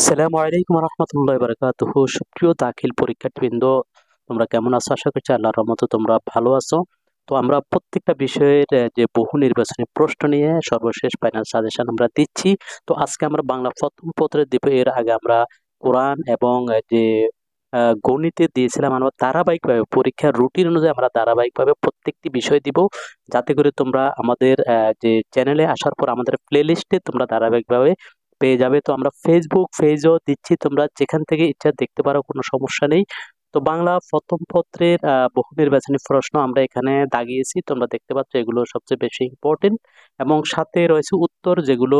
আসসালামু আলাইকুম রহমতুল্লাহ বারাকাতুহু। সুপ্রিয় দাখিল পরীক্ষার্থীবৃন্দ, তোমরা কেমন আছো? আশা করছি আল্লাহর রহমতে তোমরা ভালো আছো। তো আমরা প্রত্যেকটা বিষয়ের যে বহু নির্বাচনী প্রশ্ন নিয়ে সর্বশেষ ফাইনাল সাজেশন আমরা দিচ্ছি। তো আজকে আমরা বাংলা প্রথম পত্রে দিব। এর আগে আমরা কোরআন এবং যে গণিতে দিয়েছিলাম, আমরা ধারাবাহিকভাবে পরীক্ষার রুটিন অনুযায়ী আমরা ধারাবাহিকভাবে প্রত্যেকটি বিষয় দিব, যাতে করে তোমরা আমাদের যে চ্যানেলে আসার পর আমাদের প্লে লিস্টে তোমরা ধারাবাহিকভাবে পেয়ে যাবে। তো আমরা ফেসবুক পেজও দিচ্ছি, তোমরা যেখান থেকে ইচ্ছা দেখতে পারো, কোনো সমস্যা নেই। তো বাংলা প্রথম পত্রের বহু নির্বাচনী প্রশ্ন আমরা এখানে দাগিয়েছি, তোমরা দেখতে পাচ্ছ এগুলো সবচেয়ে বেশি ইম্পর্টেন্ট। এবং সাথে রয়েছে উত্তর, যেগুলো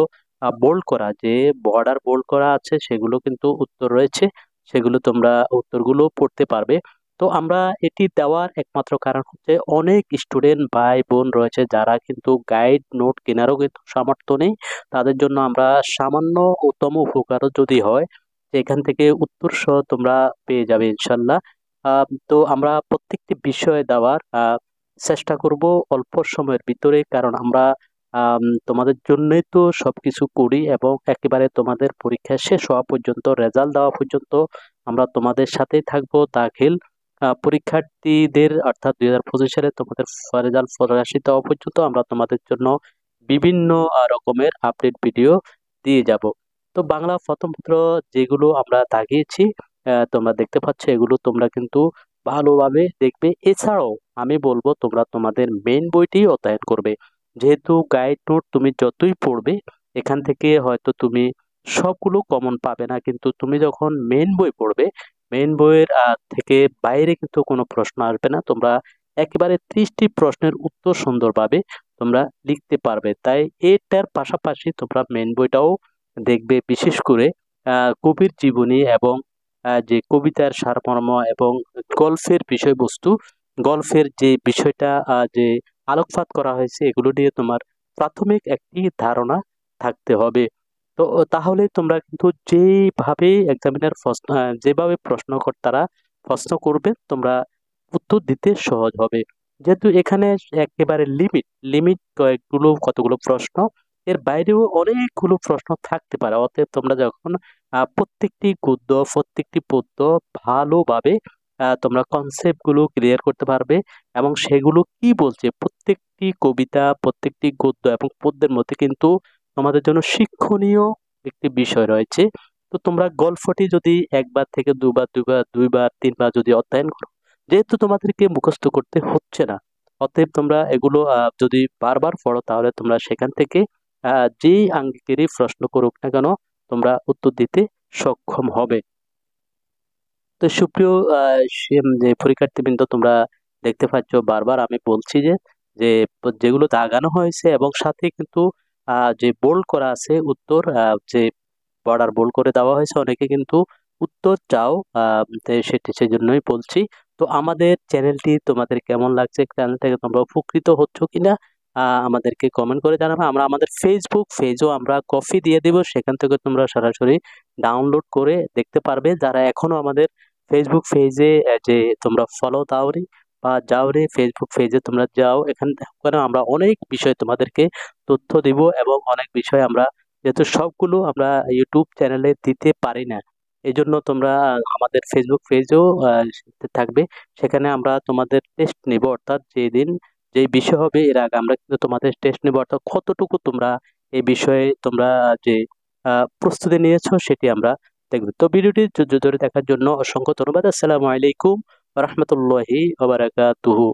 বোল্ড করা, যে বর্ডার বোল্ড করা আছে সেগুলো কিন্তু উত্তর রয়েছে, সেগুলো তোমরা উত্তরগুলো পড়তে পারবে। তো আমরা এটি দেওয়ার একমাত্র কারণ হচ্ছে অনেক স্টুডেন্ট ভাই বোন রয়েছে যারা কিন্তু গাইড নোট কেনারও কিন্তু সামর্থ্য নেই। তাদের জন্য আমরা সামান্য উত্তম উপকারও যদি হয়, এখান থেকে উত্তর সহ তোমরা পেয়ে যাবে ইনশাল্লাহ। তো আমরা প্রত্যেকটি বিষয় দেওয়ার চেষ্টা করব অল্প সময়ের ভিতরে, কারণ আমরা তোমাদের জন্যই তো সবকিছু করি, এবং একেবারে তোমাদের পরীক্ষা শেষ হওয়া পর্যন্ত, রেজাল্ট দেওয়া পর্যন্ত আমরা তোমাদের সাথেই থাকবো। দাখিল পরীক্ষার্থীদের অর্থাৎ 2025 সালে তোমাদের রেজাল্ট প্রকাশিত হওয়া পর্যন্ত আমরা তোমাদের জন্য বিভিন্ন রকমের আপডেট ভিডিও দিয়ে যাব। তো বাংলা প্রথম পত্র যেগুলো আমরা দাগিয়েছি, তোমরা দেখতে পাচ্ছ, এগুলো তোমরা কিন্তু ভালোভাবে দেখবে। এছাড়াও আমি বলবো তোমরা তোমাদের মেইন বইটি অধ্যয়ন করবে, যেহেতু গাইড নোট তুমি যতই পড়বে এখান থেকে হয়তো তুমি সবগুলো কমন পাবে না, কিন্তু তুমি যখন মেইন বই পড়বে, মেইন বইয়ের থেকে বাইরে কিন্তু কোনো প্রশ্ন আসবে না। তোমরা একেবারে 30টি প্রশ্নের উত্তর সুন্দরভাবে তোমরা লিখতে পারবে। তাই এটার পাশাপাশি তোমরা মেন বইটাও দেখবে, বিশেষ করে কবির জীবনী এবং যে কবিতার সারমর্ম এবং গল্পের বিষয়বস্তু, গল্পের যে বিষয়টা যে আলোকপাত করা হয়েছে, এগুলো নিয়ে তোমার প্রাথমিক একটি ধারণা থাকতে হবে। তো তাহলে তোমরা কিন্তু যেভাবে এক্সামিনার প্রশ্ন যেভাবে প্রশ্নকর্তারা প্রশ্ন করবে, তোমরা উত্তর দিতে সহজ হবে। যেহেতু এখানে একেবারে লিমিট লিমিট কতগুলো প্রশ্ন, এর বাইরেও অনেকগুলো প্রশ্ন থাকতে পারে। অতএব তোমরা যখন প্রত্যেকটি গদ্য প্রত্যেকটি পদ্য ভালোভাবে তোমরা কনসেপ্ট গুলো ক্লিয়ার করতে পারবে, এবং সেগুলো কি বলছে, প্রত্যেকটি কবিতা প্রত্যেকটি গদ্য এবং পদ্যের মধ্যে কিন্তু তোমাদের জন্য শিক্ষণীয় একটি বিষয় রয়েছে। তো তোমরা গল্পটি যদি একবার থেকে দুবার দুবার দুইবার তিনবার যদি অধ্যয়ন করো, যেহেতু তোমাদেরকে মুখস্থ করতে হচ্ছে না, অতএব তোমরা এগুলো যদি বারবার পড়ো, তাহলে তোমরা সেখান থেকে যেই আঙ্গিকেরই প্রশ্ন করুক না কেন, তোমরা উত্তর দিতে সক্ষম হবে। তো সুপ্রিয় যে পরীক্ষার্থীবৃন্দ, তোমরা দেখতে পাচ্ছ বারবার আমি বলছি যে যে যেগুলো দাগানো হয়েছে এবং সাথে কিন্তু যে বোল্ড করা আছে উত্তর, যে বর্ডার বোল্ড করে দেওয়া হয়েছে, অনেকে কিন্তু উত্তর চাও, তো সেজন্যই বলছি। তো আমাদের চ্যানেলটি তোমাদের কেমন লাগছে, চ্যানেল থেকে তোমরা উপকৃত হচ্ছ কিনা আমাদেরকে কমেন্ট করে জানাবে। আমরা আমাদের ফেসবুক পেজও আমরা কপি দিয়ে দিব, সেখান থেকে তোমরা সরাসরি ডাউনলোড করে দেখতে পারবে। যারা এখনো আমাদের ফেসবুক পেজে যে তোমরা ফলো দাওনি বা যাওনি, ফেসবুক পেজে তোমরা যাও, ওখানে আমরা অনেক বিষয় তোমাদেরকে তথ্য দিব, এবং অনেক বিষয় আমরা, যেহেতু সবগুলো আমরা ইউটিউব চ্যানেলে দিতে পারি না, এই জন্য তোমরা আমাদের ফেসবুক পেজেও থাকবে। সেখানে আমরা তোমাদের টেস্ট নিব, অর্থাৎ যেদিন যেই বিষয় হবে, এর আগে আমরা কিন্তু তোমাদের টেস্ট নিব, অর্থাৎ কতটুকু তোমরা এই বিষয়ে তোমরা যে প্রস্তুতি নিয়েছো সেটি আমরা দেখব। তো ভিডিওটি ধৈর্য ধরে দেখার জন্য অসংখ্য ধন্যবাদ। আসসালামু আলাইকুম রহমতুল্লাহি ওয়া বারাকাতুহু।